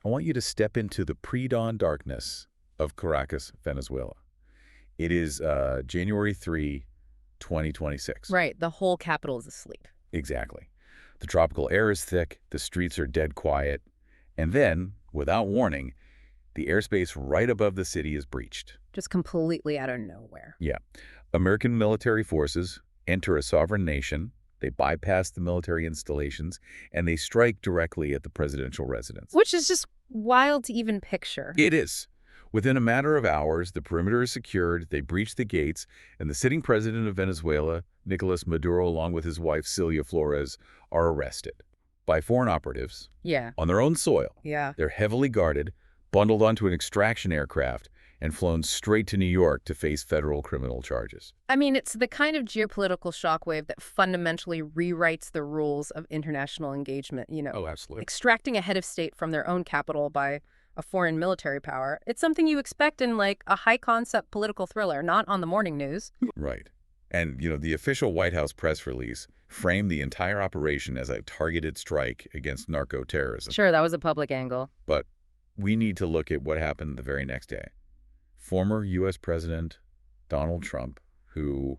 I want you to step into the pre-dawn darkness of Caracas, Venezuela. It is January 3, 2026. Right, the whole capital is asleep. Exactly. The tropical air is thick, the streets are dead quiet, and then, without warning, the airspace right above the city is breached. Just completely out of nowhere. Yeah. American military forces enter a sovereign nation, they bypass the military installations, and they strike directly at the presidential residence. Which is just wild to even picture. It is. Within a matter of hours, the perimeter is secured, they breach the gates, and the sitting president of Venezuela, Nicolas Maduro, along with his wife, Celia Flores, are arrested by foreign operatives Yeah. on their own soil. Yeah. They're heavily guarded, bundled onto an extraction aircraft, and flown straight to New York to face federal criminal charges. I mean, it's the kind of geopolitical shockwave that fundamentally rewrites the rules of international engagement, Oh, absolutely. extracting a head of state from their own capital by a foreign military power. It's something you expect in, like, a high-concept political thriller, not on the morning news. Right. And, the official White House press release framed the entire operation as a targeted strike against narco-terrorism. Sure, that was a public angle. But we need to look at what happened the very next day. Former U.S. President Donald Trump, who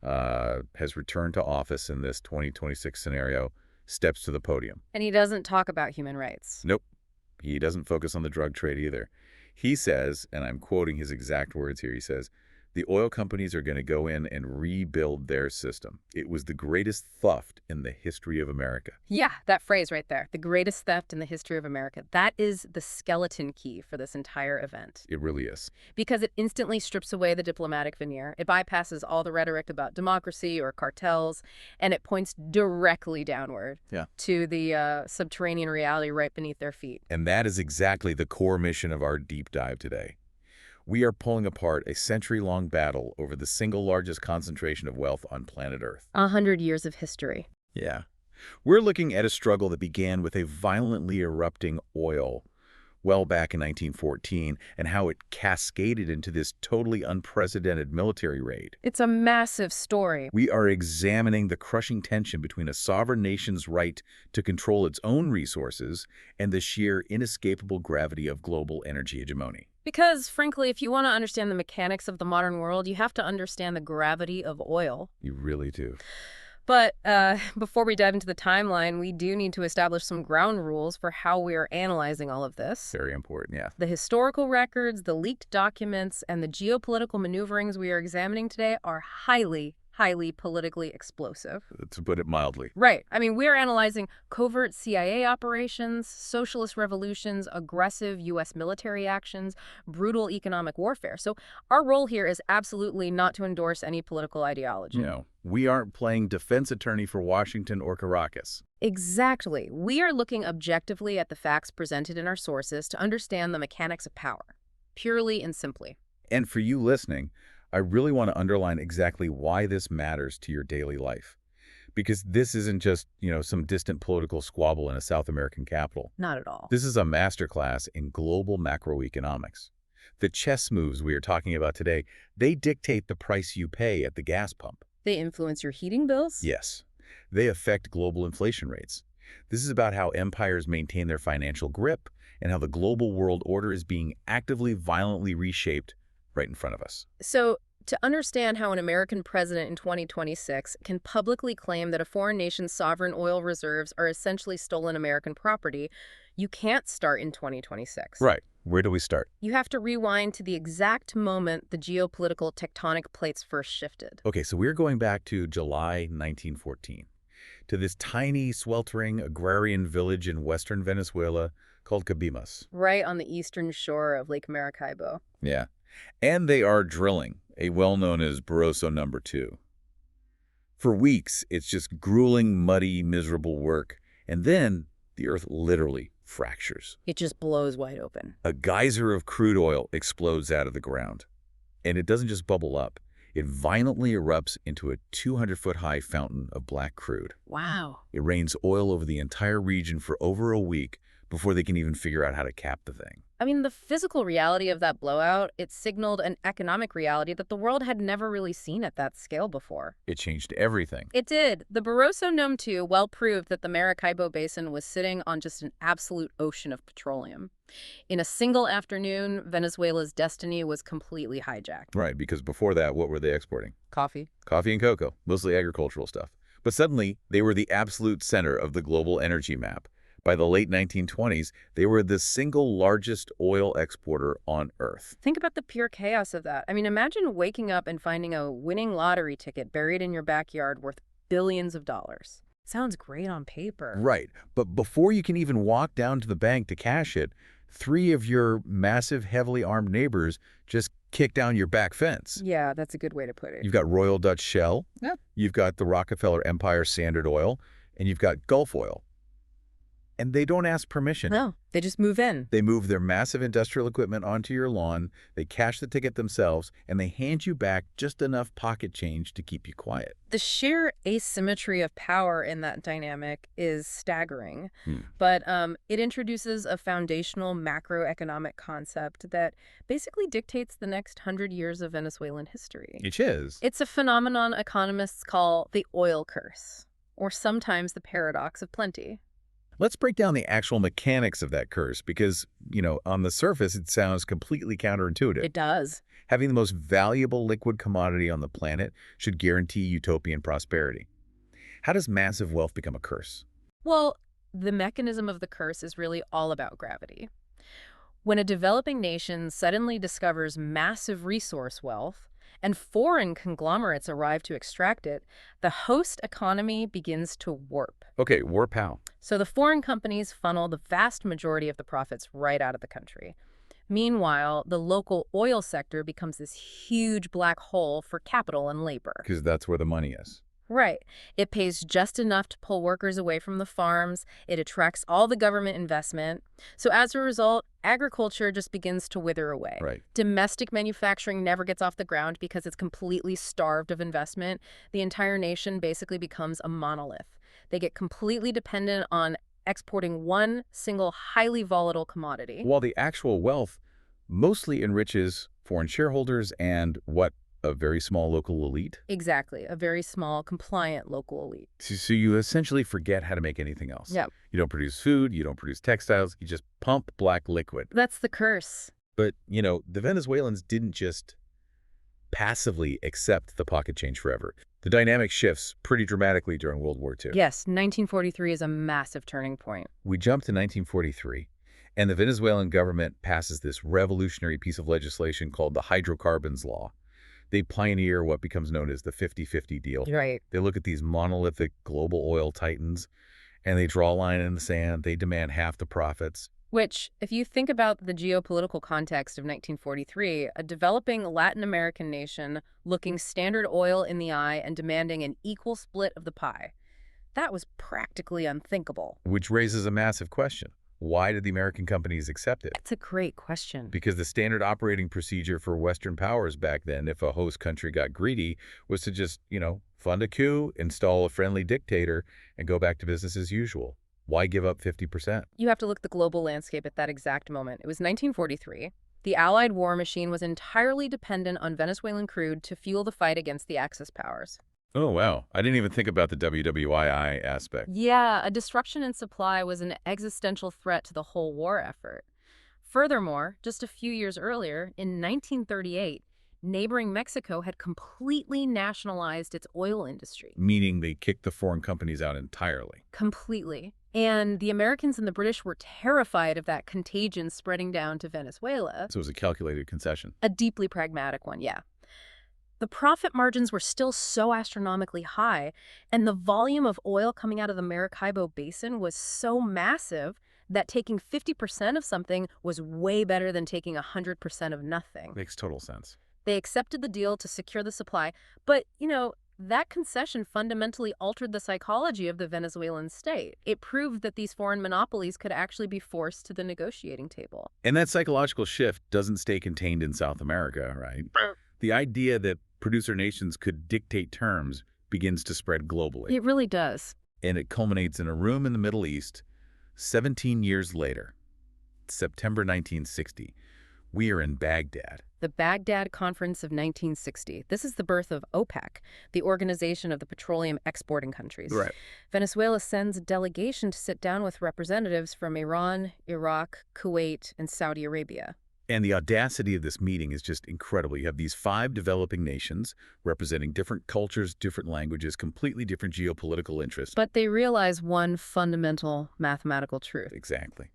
has returned to office in this 2026 scenario, steps to the podium. And he doesn't talk about human rights. Nope. He doesn't focus on the drug trade either. He says, and I'm quoting his exact words here, he says, "The oil companies are going to go in and rebuild their system. It was the greatest theft in the history of America." Yeah, that phrase right there. The greatest theft in the history of America. That is the skeleton key for this entire event. It really is. Because it instantly strips away the diplomatic veneer. It bypasses all the rhetoric about democracy or cartels, and it points directly downward to the subterranean reality right beneath their feet. And that is exactly the core mission of our deep dive today. We are pulling apart a century-long battle over the single largest concentration of wealth on planet Earth. 100 years of history. Yeah. We're looking at a struggle that began with a violently erupting oil well back in 1914 and how it cascaded into this totally unprecedented military raid. It's a massive story. We are examining the crushing tension between a sovereign nation's right to control its own resources and the sheer inescapable gravity of global energy hegemony. Because, frankly, if you want to understand the mechanics of the modern world, you have to understand the gravity of oil. You really do. But before we dive into the timeline, we do need to establish some ground rules for how we are analyzing all of this. Very important, yeah. The historical records, the leaked documents, and the geopolitical maneuverings we are examining today are highly politically explosive. To put it mildly. Right. I mean, we're analyzing covert CIA operations, socialist revolutions, aggressive U.S. military actions, brutal economic warfare. So our role here is absolutely not to endorse any political ideology. No, we aren't playing defense attorney for Washington or Caracas. Exactly. We are looking objectively at the facts presented in our sources to understand the mechanics of power, purely and simply. And for you listening, I really want to underline exactly why this matters to your daily life. Because this isn't just, some distant political squabble in a South American capital. Not at all. This is a masterclass in global macroeconomics. The chess moves we are talking about today, they dictate the price you pay at the gas pump. They influence your heating bills? Yes. They affect global inflation rates. This is about how empires maintain their financial grip and how the global world order is being actively, violently reshaped right in front of us. So, to understand how an American president in 2026 can publicly claim that a foreign nation's sovereign oil reserves are essentially stolen American property, you can't start in 2026. Right. Where do we start? You have to rewind to the exact moment the geopolitical tectonic plates first shifted. Okay, so we're going back to July 1914, to this tiny, sweltering agrarian village in western Venezuela called Cabimas. Right on the eastern shore of Lake Maracaibo. Yeah. And they are drilling, a well-known as Barroso number 2. For weeks, it's just grueling, muddy, miserable work. And then the earth literally fractures. It just blows wide open. A geyser of crude oil explodes out of the ground. And it doesn't just bubble up. It violently erupts into a 200-foot-high fountain of black crude. Wow. It rains oil over the entire region for over a week before they can even figure out how to cap the thing. I mean, the physical reality of that blowout, it signaled an economic reality that the world had never really seen at that scale before. It changed everything. It did. The Barroso Gnome 2 well proved that the Maracaibo Basin was sitting on just an absolute ocean of petroleum. In a single afternoon, Venezuela's destiny was completely hijacked. Right, because before that, what were they exporting? Coffee. Coffee and cocoa, mostly agricultural stuff. But suddenly, they were the absolute center of the global energy map. By the late 1920s, they were the single largest oil exporter on Earth. Think about the pure chaos of that. I mean, imagine waking up and finding a winning lottery ticket buried in your backyard worth billions of dollars. Sounds great on paper. Right, but before you can even walk down to the bank to cash it, 3 of your massive, heavily armed neighbors just kick down your back fence. Yeah, that's a good way to put it. You've got Royal Dutch Shell, Yep. you've got the Rockefeller Empire Standard Oil, and you've got Gulf Oil. And they don't ask permission. No, they just move in. They move their massive industrial equipment onto your lawn, they cash the ticket themselves, and they hand you back just enough pocket change to keep you quiet. The sheer asymmetry of power in that dynamic is staggering, Hmm. but it introduces a foundational macroeconomic concept that basically dictates the next 100 years of Venezuelan history. It is. It's a phenomenon economists call the oil curse, or sometimes the paradox of plenty. Let's break down the actual mechanics of that curse because, on the surface, it sounds completely counterintuitive. It does. Having the most valuable liquid commodity on the planet should guarantee utopian prosperity. How does massive wealth become a curse? Well, the mechanism of the curse is really all about gravity. When a developing nation suddenly discovers massive resource wealth, and foreign conglomerates arrive to extract it, the host economy begins to warp. Okay, warp how? So the foreign companies funnel the vast majority of the profits right out of the country. Meanwhile, the local oil sector becomes this huge black hole for capital and labor. Because that's where the money is. Right. It pays just enough to pull workers away from the farms. It attracts all the government investment. So as a result, agriculture just begins to wither away. Right. Domestic manufacturing never gets off the ground because it's completely starved of investment. The entire nation basically becomes a monolith. They get completely dependent on exporting one single highly volatile commodity. While the actual wealth mostly enriches foreign shareholders and a very small local elite? Exactly. A very small, compliant local elite. So you essentially forget how to make anything else. Yep. You don't produce food, you don't produce textiles, you just pump black liquid. That's the curse. But, the Venezuelans didn't just passively accept the pocket change forever. The dynamic shifts pretty dramatically during World War II. Yes, 1943 is a massive turning point. We jump to 1943, and the Venezuelan government passes this revolutionary piece of legislation called the Hydrocarbons Law. They pioneer what becomes known as the 50-50 deal. Right. They look at these monolithic global oil titans, and they draw a line in the sand. They demand half the profits. Which, if you think about the geopolitical context of 1943, a developing Latin American nation looking Standard Oil in the eye and demanding an equal split of the pie, that was practically unthinkable. Which raises a massive question. Why did the American companies accept it? That's a great question. Because the standard operating procedure for Western powers back then, if a host country got greedy, was to just, fund a coup, install a friendly dictator, and go back to business as usual. Why give up 50%? You have to look at the global landscape at that exact moment. It was 1943. The Allied war machine was entirely dependent on Venezuelan crude to fuel the fight against the Axis powers. Oh, wow. I didn't even think about the WWII aspect. Yeah, a disruption in supply was an existential threat to the whole war effort. Furthermore, just a few years earlier, in 1938, neighboring Mexico had completely nationalized its oil industry. Meaning they kicked the foreign companies out entirely. Completely. And the Americans and the British were terrified of that contagion spreading down to Venezuela. So it was a calculated concession. A deeply pragmatic one, yeah. The profit margins were still so astronomically high, and the volume of oil coming out of the Maracaibo Basin was so massive that taking 50% of something was way better than taking 100% of nothing. Makes total sense. They accepted the deal to secure the supply, but, that concession fundamentally altered the psychology of the Venezuelan state. It proved that these foreign monopolies could actually be forced to the negotiating table. And that psychological shift doesn't stay contained in South America, right? The idea that producer nations could dictate terms begins to spread globally. It really does. And it culminates in a room in the Middle East, 17 years later, September 1960, we are in Baghdad. The Baghdad Conference of 1960. This is the birth of OPEC, the Organization of the Petroleum Exporting Countries. Right. Venezuela sends a delegation to sit down with representatives from Iran, Iraq, Kuwait, and Saudi Arabia. And the audacity of this meeting is just incredible. You have these 5 developing nations representing different cultures, different languages, completely different geopolitical interests. But they realize one fundamental mathematical truth. Exactly.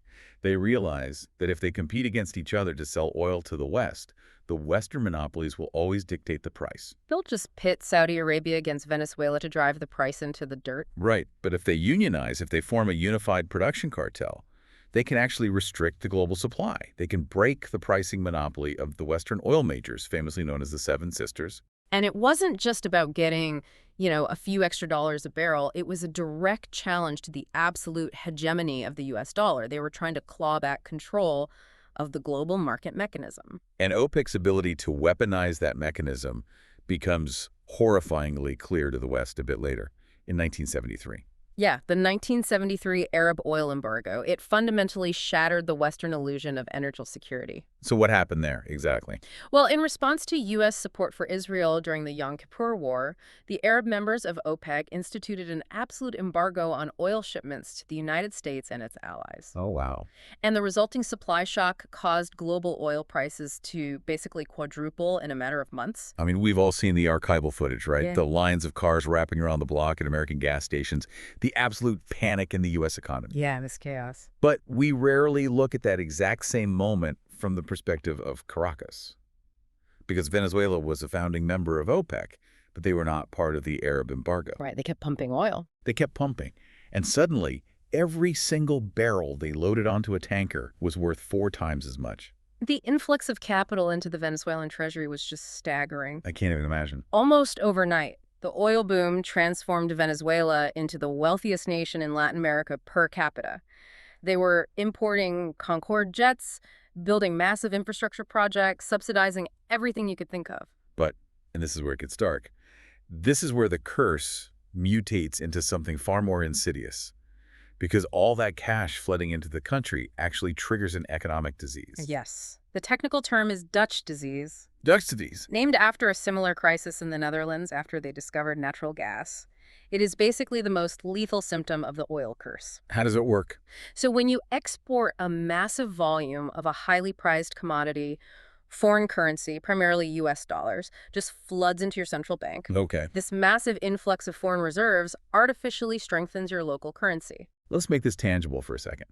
They realize that if they compete against each other to sell oil to the West, the Western monopolies will always dictate the price. They'll just pit Saudi Arabia against Venezuela to drive the price into the dirt. Right. But if they unionize, if they form a unified production cartel, they can actually restrict the global supply. They can break the pricing monopoly of the Western oil majors, famously known as the Seven Sisters. And it wasn't just about getting, a few extra dollars a barrel. It was a direct challenge to the absolute hegemony of the U.S. dollar. They were trying to claw back control of the global market mechanism. And OPEC's ability to weaponize that mechanism becomes horrifyingly clear to the West a bit later, in 1973. Yeah, the 1973 Arab oil embargo. It fundamentally shattered the Western illusion of energy security. So what happened there, exactly? Well, in response to U.S. support for Israel during the Yom Kippur War, the Arab members of OPEC instituted an absolute embargo on oil shipments to the United States and its allies. Oh, wow. And the resulting supply shock caused global oil prices to basically quadruple in a matter of months. I mean, we've all seen the archival footage, right? Yeah. The lines of cars wrapping around the block at American gas stations, the absolute panic in the U.S. economy. Yeah, this chaos. But we rarely look at that exact same moment from the perspective of Caracas, because Venezuela was a founding member of OPEC, but they were not part of the Arab embargo. Right, they kept pumping oil. They kept pumping, and suddenly, every single barrel they loaded onto a tanker was worth 4 times as much. The influx of capital into the Venezuelan treasury was just staggering. I can't even imagine. Almost overnight, the oil boom transformed Venezuela into the wealthiest nation in Latin America per capita. They were importing Concorde jets, building massive infrastructure projects, subsidizing everything you could think of. But, and this is where it gets dark, this is where the curse mutates into something far more insidious. Because all that cash flooding into the country actually triggers an economic disease. Yes. The technical term is Dutch disease. Dutch disease. Named after a similar crisis in the Netherlands after they discovered natural gas. It is basically the most lethal symptom of the oil curse. How does it work? So when you export a massive volume of a highly prized commodity, foreign currency, primarily U.S. dollars, just floods into your central bank. Okay. This massive influx of foreign reserves artificially strengthens your local currency. Let's make this tangible for a second.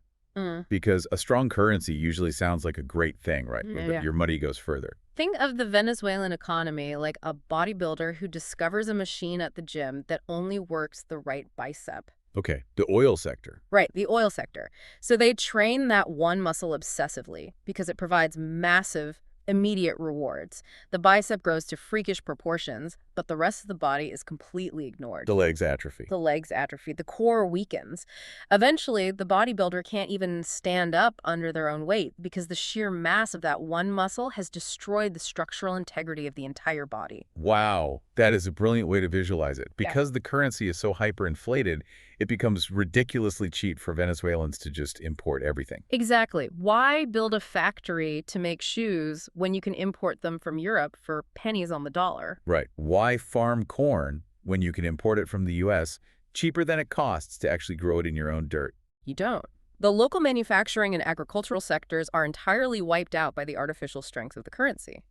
Because a strong currency usually sounds like a great thing, right? Yeah. Your money goes further. Think of the Venezuelan economy like a bodybuilder who discovers a machine at the gym that only works the right bicep. Okay, the oil sector. Right, the oil sector. So they train that one muscle obsessively because it provides massive, immediate rewards. The bicep grows to freakish proportions, but the rest of the body is completely ignored. The legs atrophy. The legs atrophy. The core weakens. Eventually, the bodybuilder can't even stand up under their own weight because the sheer mass of that one muscle has destroyed the structural integrity of the entire body. Wow, that is a brilliant way to visualize it. Because the currency is so hyperinflated, it becomes ridiculously cheap for Venezuelans to just import everything. Exactly. Why build a factory to make shoes when you can import them from Europe for pennies on the dollar? Right. Why farm corn when you can import it from the U.S. cheaper than it costs to actually grow it in your own dirt? You don't. The local manufacturing and agricultural sectors are entirely wiped out by the artificial strength of the currency.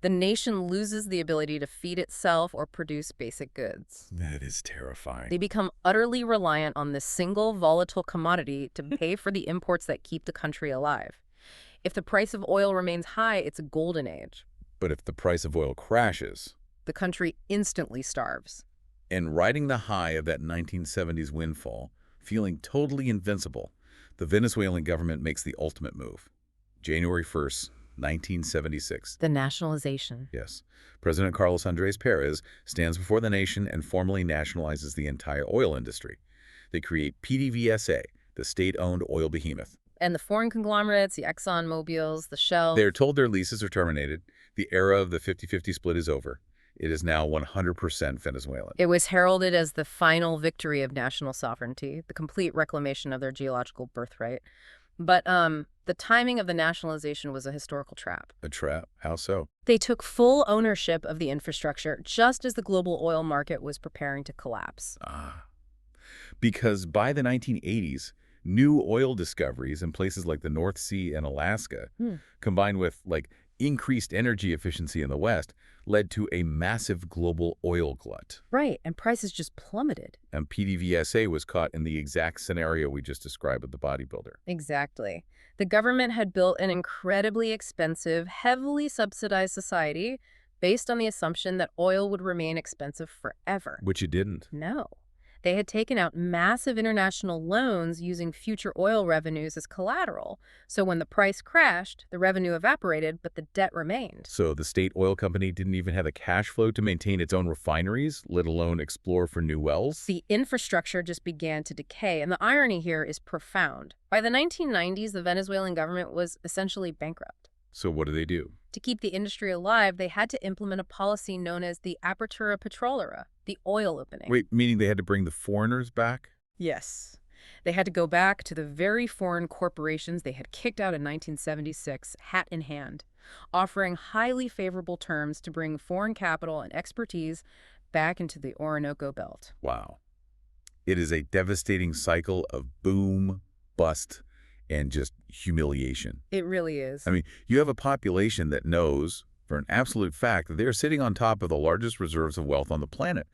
The nation loses the ability to feed itself or produce basic goods. That is terrifying. They become utterly reliant on this single volatile commodity to pay for the imports that keep the country alive. If the price of oil remains high, it's a golden age. But if the price of oil crashes, the country instantly starves. And riding the high of that 1970s windfall, feeling totally invincible, the Venezuelan government makes the ultimate move. January 1st, 1976. The nationalization. Yes. President Carlos Andrés Pérez stands before the nation and formally nationalizes the entire oil industry. They create PDVSA, the state-owned oil behemoth. And the foreign conglomerates, the ExxonMobils, the Shell. They're told their leases are terminated. The era of the 50-50 split is over. It is now 100% Venezuelan. It was heralded as the final victory of national sovereignty, the complete reclamation of their geological birthright. But the timing of the nationalization was a historical trap. A trap? How so? They took full ownership of the infrastructure just as the global oil market was preparing to collapse. Ah. Because by the 1980s, new oil discoveries in places like the North Sea and Alaska, combined with increased energy efficiency in the West, led to a massive global oil glut. Right, and prices just plummeted. And PDVSA was caught in the exact scenario we just described with the bodybuilder. Exactly. The government had built an incredibly expensive, heavily subsidized society based on the assumption that oil would remain expensive forever. Which it didn't. No. They had taken out massive international loans using future oil revenues as collateral. So when the price crashed, the revenue evaporated, but the debt remained. So the state oil company didn't even have the cash flow to maintain its own refineries, let alone explore for new wells? The infrastructure just began to decay, and the irony here is profound. By the 1990s, the Venezuelan government was essentially bankrupt. So what do they do? To keep the industry alive, they had to implement a policy known as the apertura petrolera, the oil opening. Wait, meaning they had to bring the foreigners back? Yes. They had to go back to the very foreign corporations they had kicked out in 1976, hat in hand, offering highly favorable terms to bring foreign capital and expertise back into the Orinoco Belt. Wow. It is a devastating cycle of boom, bust, and just humiliation. It really is. I mean, you have a population that knows, for an absolute fact, that they're sitting on top of the largest reserves of wealth on the planet.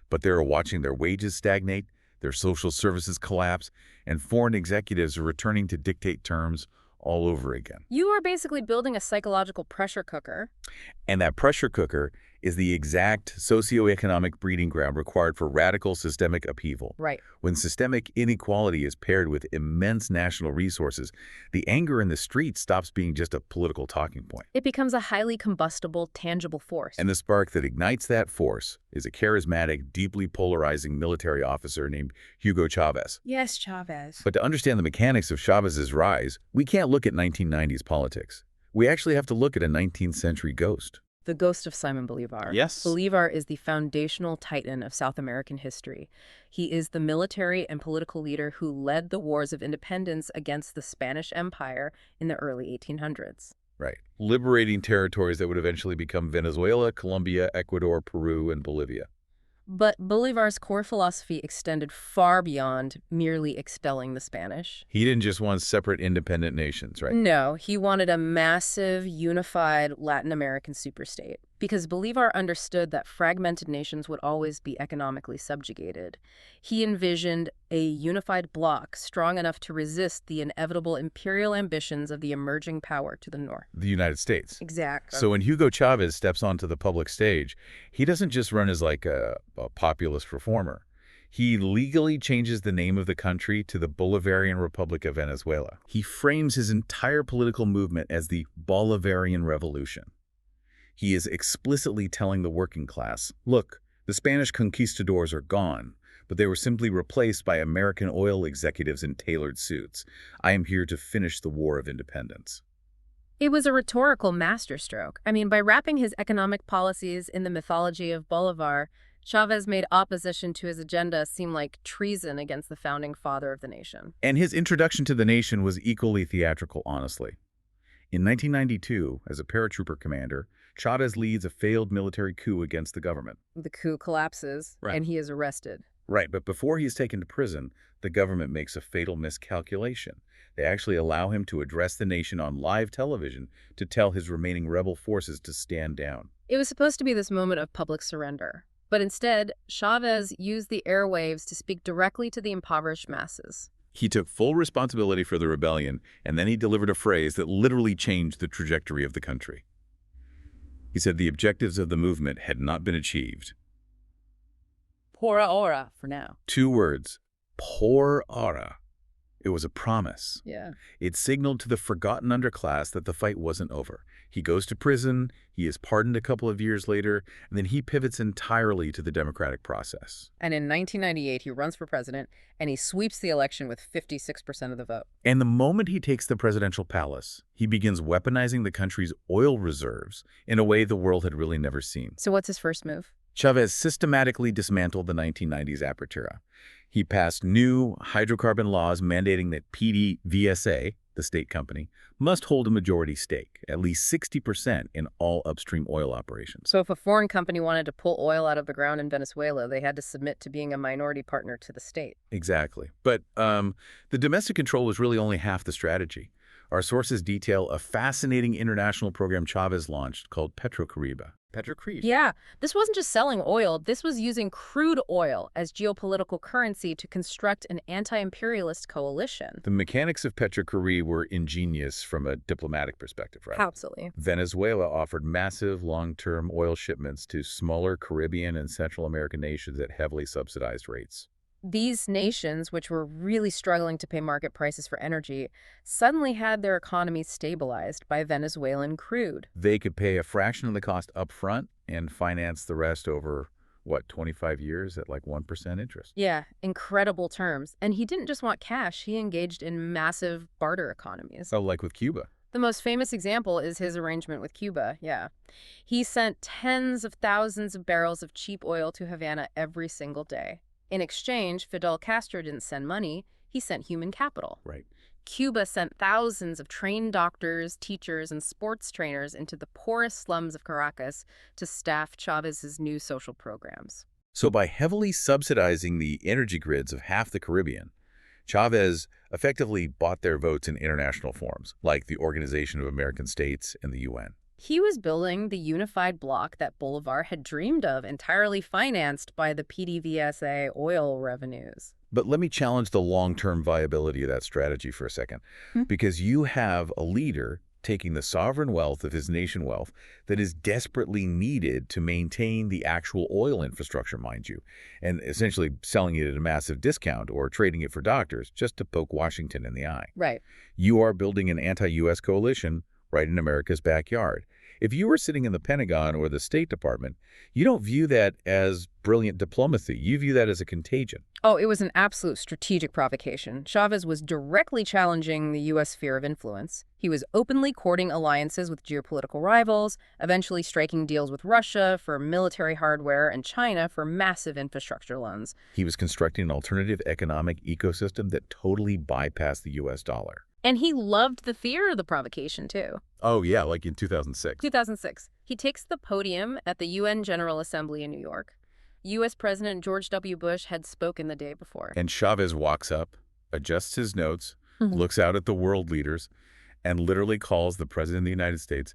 But they're watching their wages stagnate, their social services collapse, and foreign executives are returning to dictate terms all over again. You are basically building a psychological pressure cooker. And that pressure cooker is the exact socioeconomic breeding ground required for radical systemic upheaval. Right. When systemic inequality is paired with immense national resources, the anger in the streets stops being just a political talking point. It becomes a highly combustible, tangible force. And the spark that ignites that force is a charismatic, deeply polarizing military officer named Hugo Chavez. Yes, Chavez. But to understand the mechanics of Chavez's rise, we can't look at 1990s politics. We actually have to look at a 19th century ghost. The ghost of Simon Bolivar. Yes. Bolivar is the foundational titan of South American history. He is the military and political leader who led the wars of independence against the Spanish Empire in the early 1800s. Right. Liberating territories that would eventually become Venezuela, Colombia, Ecuador, Peru, and Bolivia. But Bolivar's core philosophy extended far beyond merely expelling the Spanish. He didn't just want separate independent nations, right? No, he wanted a massive, unified Latin American superstate. Because Bolivar understood that fragmented nations would always be economically subjugated. He envisioned a unified bloc strong enough to resist the inevitable imperial ambitions of the emerging power to the north. The United States. Exactly. So when Hugo Chavez steps onto the public stage, he doesn't just run as like a populist reformer. He legally changes the name of the country to the Bolivarian Republic of Venezuela. He frames his entire political movement as the Bolivarian Revolution. He is explicitly telling the working class, look, the Spanish conquistadors are gone, but they were simply replaced by American oil executives in tailored suits. I am here to finish the War of Independence. It was a rhetorical masterstroke. I mean, by wrapping his economic policies in the mythology of Bolivar, Chavez made opposition to his agenda seem like treason against the founding father of the nation. And his introduction to the nation was equally theatrical, honestly. In 1992, as a paratrooper commander, Chavez leads a failed military coup against the government. The coup collapses, Right. and he is arrested. Right, but before he is taken to prison, the government makes a fatal miscalculation. They actually allow him to address the nation on live television to tell his remaining rebel forces to stand down. It was supposed to be this moment of public surrender. But instead, Chavez used the airwaves to speak directly to the impoverished masses. He took full responsibility for the rebellion, and then he delivered a phrase that literally changed the trajectory of the country. He said the objectives of the movement had not been achieved. Por ahora, for now. 2 words, por ahora. It was a promise. Yeah. It signaled to the forgotten underclass that the fight wasn't over. He goes to prison, he is pardoned a couple of years later, and then he pivots entirely to the democratic process. And in 1998, he runs for president, and he sweeps the election with 56% of the vote. And the moment he takes the presidential palace, he begins weaponizing the country's oil reserves in a way the world had really never seen. So what's his first move? Chavez systematically dismantled the 1990s apertura. He passed new hydrocarbon laws mandating that PDVSA, the state company, must hold a majority stake, at least 60% in all upstream oil operations. So if a foreign company wanted to pull oil out of the ground in Venezuela, they had to submit to being a minority partner to the state. Exactly. But the domestic control was really only half the strategy. Our sources detail a fascinating international program Chavez launched called PetroCaribe. Yeah, this wasn't just selling oil. This was using crude oil as geopolitical currency to construct an anti-imperialist coalition. The mechanics of PetroCaribe were ingenious from a diplomatic perspective, right? Absolutely. Venezuela offered massive long-term oil shipments to smaller Caribbean and Central American nations at heavily subsidized rates. These nations, which were really struggling to pay market prices for energy, suddenly had their economies stabilized by Venezuelan crude. They could pay a fraction of the cost up front and finance the rest over, 25 years at like 1% interest. Yeah, incredible terms. And he didn't just want cash, he engaged in massive barter economies. Oh, like with Cuba. The most famous example is his arrangement with Cuba, yeah. He sent tens of thousands of barrels of cheap oil to Havana every single day. In exchange, Fidel Castro didn't send money, he sent human capital. Right. Cuba sent thousands of trained doctors, teachers, and sports trainers into the poorest slums of Caracas to staff Chavez's new social programs. So by heavily subsidizing the energy grids of half the Caribbean, Chavez effectively bought their votes in international forums, like the Organization of American States and the UN. He was building the unified bloc that Bolivar had dreamed of, entirely financed by the PDVSA oil revenues. But let me challenge the long-term viability of that strategy for a second, because you have a leader taking the sovereign wealth of his nation wealth that is desperately needed to maintain the actual oil infrastructure, mind you, and essentially selling it at a massive discount or trading it for doctors just to poke Washington in the eye. Right. You are building an anti-U.S. coalition right in America's backyard. If you were sitting in the Pentagon or the State Department, you don't view that as brilliant diplomacy. You view that as a contagion. Oh, it was an absolute strategic provocation. Chavez was directly challenging the U.S. sphere of influence. He was openly courting alliances with geopolitical rivals, eventually striking deals with Russia for military hardware and China for massive infrastructure loans. He was constructing an alternative economic ecosystem that totally bypassed the U.S. dollar. And he loved the fear of the provocation, too. Oh, yeah, like in 2006. 2006. He takes the podium at the UN General Assembly in New York. U.S. President George W. Bush had spoken the day before. And Chavez walks up, adjusts his notes, looks out at the world leaders, and literally calls the President of the United States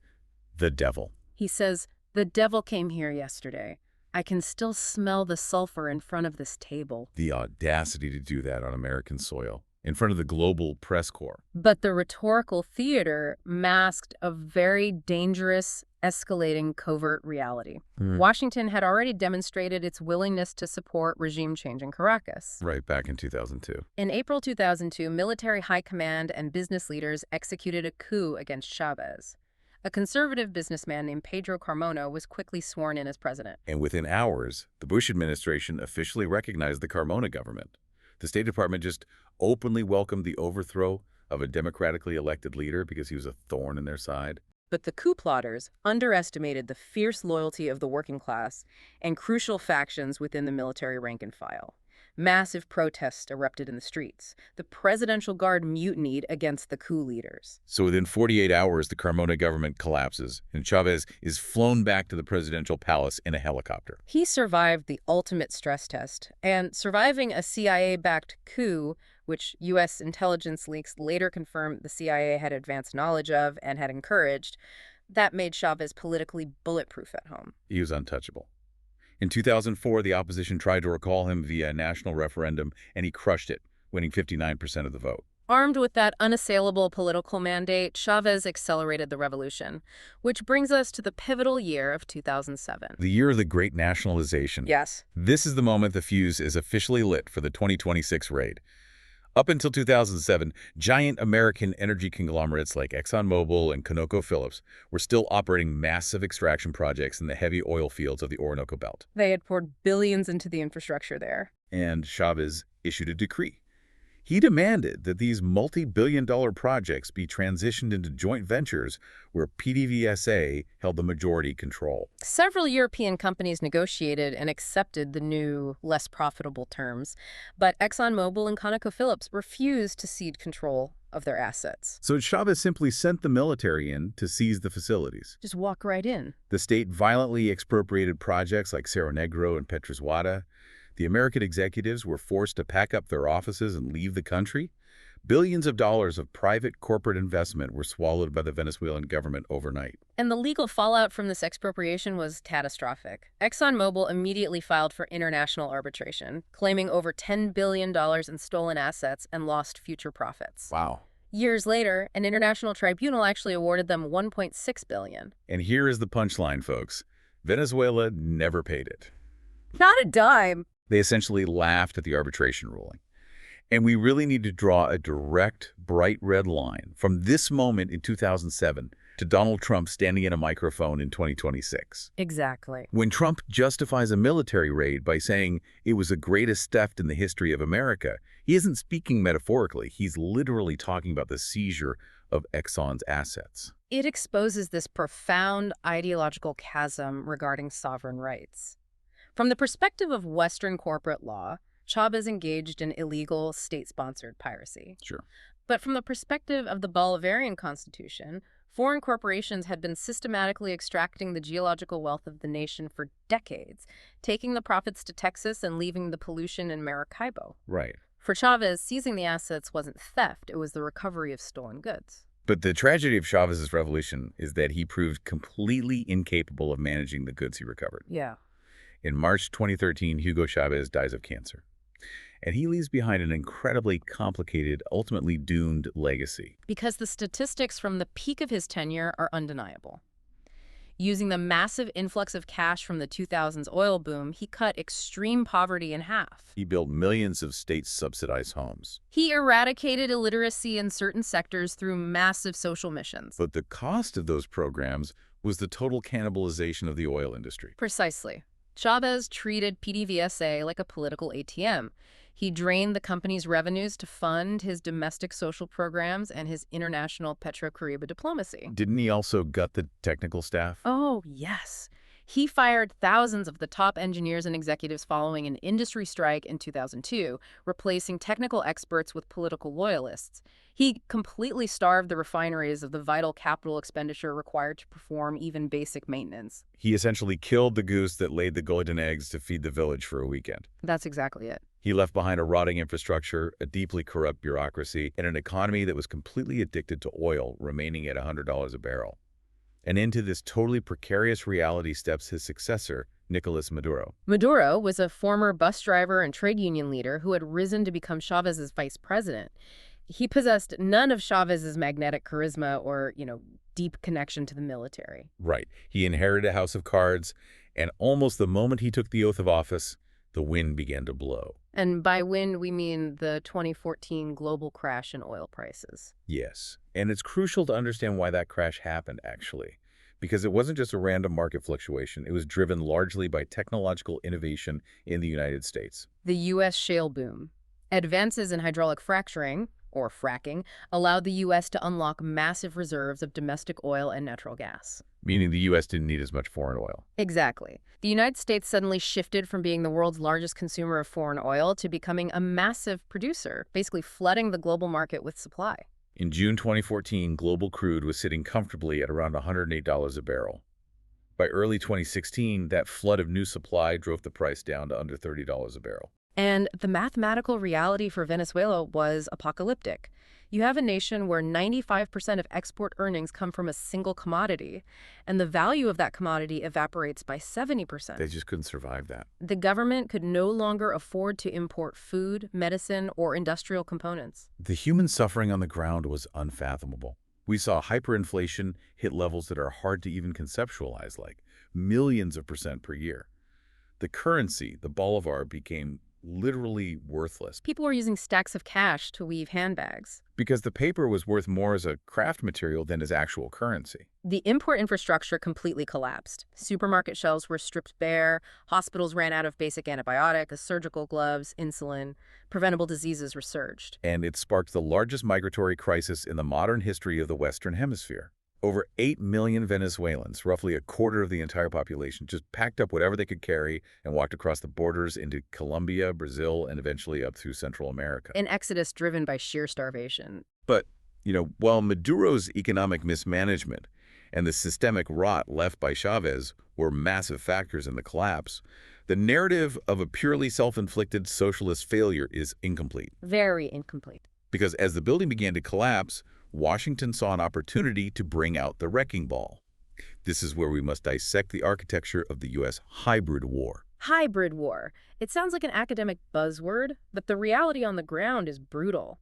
the devil. He says, "The devil came here yesterday. I can still smell the sulfur in front of this table." The audacity to do that on American soil, in front of the global press corps. But the rhetorical theater masked a very dangerous, escalating covert reality. Washington had already demonstrated its willingness to support regime change in Caracas. Right, back in 2002. In April 2002, military high command and business leaders executed a coup against Chavez. A conservative businessman named Pedro Carmona was quickly sworn in as president. And within hours, the Bush administration officially recognized the Carmona government. The State Department just openly welcomed the overthrow of a democratically elected leader because he was a thorn in their side. But the coup plotters underestimated the fierce loyalty of the working class and crucial factions within the military rank and file. Massive protests erupted in the streets. The Presidential Guard mutinied against the coup leaders. So within 48 hours, the Carmona government collapses, and Chavez is flown back to the presidential palace in a helicopter. He survived the ultimate stress test, and surviving a CIA-backed coup, which U.S. intelligence leaks later confirmed the CIA had advanced knowledge of and had encouraged, that made Chavez politically bulletproof at home. He was untouchable. In 2004, the opposition tried to recall him via a national referendum, and he crushed it, winning 59% of the vote. Armed with that unassailable political mandate, Chavez accelerated the revolution, which brings us to the pivotal year of 2007. The year of the Great Nationalization. Yes. This is the moment the fuse is officially lit for the 2026 raid. Up until 2007, giant American energy conglomerates like ExxonMobil and ConocoPhillips were still operating massive extraction projects in the heavy oil fields of the Orinoco Belt. They had poured billions into the infrastructure there. And Chavez issued a decree. He demanded that these multi-billion-dollar projects be transitioned into joint ventures where PDVSA held the majority control. Several European companies negotiated and accepted the new, less profitable terms, but ExxonMobil and ConocoPhillips refused to cede control of their assets. So Chavez simply sent the military in to seize the facilities. Just walk right in. The state violently expropriated projects like Cerro Negro and Petroswada. The American executives were forced to pack up their offices and leave the country. Billions of dollars of private corporate investment were swallowed by the Venezuelan government overnight. And the legal fallout from this expropriation was catastrophic. ExxonMobil immediately filed for international arbitration, claiming over $10 billion in stolen assets and lost future profits. Wow. Years later, an international tribunal actually awarded them $1.6 billion. And here is the punchline, folks. Venezuela never paid it. Not a dime. They essentially laughed at the arbitration ruling. And we really need to draw a direct, bright red line from this moment in 2007 to Donald Trump standing in a microphone in 2026. Exactly. When Trump justifies a military raid by saying it was the greatest theft in the history of America, he isn't speaking metaphorically. He's literally talking about the seizure of Exxon's assets. It exposes this profound ideological chasm regarding sovereign rights. From the perspective of Western corporate law, Chavez engaged in illegal state-sponsored piracy. Sure. But from the perspective of the Bolivarian Constitution, foreign corporations had been systematically extracting the geological wealth of the nation for decades, taking the profits to Texas and leaving the pollution in Maracaibo. Right. For Chavez, seizing the assets wasn't theft, it was the recovery of stolen goods. But the tragedy of Chavez's revolution is that he proved completely incapable of managing the goods he recovered. Yeah. In March 2013, Hugo Chavez dies of cancer. And he leaves behind an incredibly complicated, ultimately doomed legacy. Because the statistics from the peak of his tenure are undeniable. Using the massive influx of cash from the 2000s oil boom, he cut extreme poverty in half. He built millions of state-subsidized homes. He eradicated illiteracy in certain sectors through massive social missions. But the cost of those programs was the total cannibalization of the oil industry. Precisely. Chavez treated PDVSA like a political ATM. He drained the company's revenues to fund his domestic social programs and his international Petro-Caribe diplomacy. Didn't he also gut the technical staff? Oh, yes. He fired thousands of the top engineers and executives following an industry strike in 2002, replacing technical experts with political loyalists. He completely starved the refineries of the vital capital expenditure required to perform even basic maintenance. He essentially killed the goose that laid the golden eggs to feed the village for a weekend. That's exactly it. He left behind a rotting infrastructure, a deeply corrupt bureaucracy, and an economy that was completely addicted to oil, remaining at $100 a barrel. And into this totally precarious reality steps his successor, Nicolas Maduro. Maduro was a former bus driver and trade union leader who had risen to become Chavez's vice president. He possessed none of Chavez's magnetic charisma or, deep connection to the military. Right. He inherited a house of cards, and almost the moment he took the oath of office, the wind began to blow. And by wind, we mean the 2014 global crash in oil prices. Yes. And it's crucial to understand why that crash happened, actually. Because it wasn't just a random market fluctuation. It was driven largely by technological innovation in the United States. The U.S. shale boom. Advances in hydraulic fracturing, or fracking, allowed the U.S. to unlock massive reserves of domestic oil and natural gas. Meaning the U.S. didn't need as much foreign oil. Exactly. The United States suddenly shifted from being the world's largest consumer of foreign oil to becoming a massive producer, basically flooding the global market with supply. In June 2014, global crude was sitting comfortably at around $108 a barrel. By early 2016, that flood of new supply drove the price down to under $30 a barrel. And the mathematical reality for Venezuela was apocalyptic. You have a nation where 95% of export earnings come from a single commodity, and the value of that commodity evaporates by 70%. They just couldn't survive that. The government could no longer afford to import food, medicine, or industrial components. The human suffering on the ground was unfathomable. We saw hyperinflation hit levels that are hard to even conceptualize, like millions of percent per year. The currency, the bolivar, became literally worthless People were using stacks of cash to weave handbags. because the paper was worth more as a craft material than as actual currency. The import infrastructure completely collapsed. Supermarket shelves were stripped bare, hospitals ran out of basic antibiotics, surgical gloves, insulin, preventable diseases resurged. And it sparked the largest migratory crisis in the modern history of the Western Hemisphere. Over 8 million Venezuelans, roughly a quarter of the entire population, just packed up whatever they could carry and walked across the borders into Colombia, Brazil, and eventually up through Central America. An exodus driven by sheer starvation. But, while Maduro's economic mismanagement and the systemic rot left by Chavez were massive factors in the collapse, the narrative of a purely self-inflicted socialist failure is incomplete. Very incomplete. Because as the building began to collapse, Washington saw an opportunity to bring out the wrecking ball. This is where we must dissect the architecture of the U.S. hybrid war. Hybrid war. It sounds like an academic buzzword, but the reality on the ground is brutal.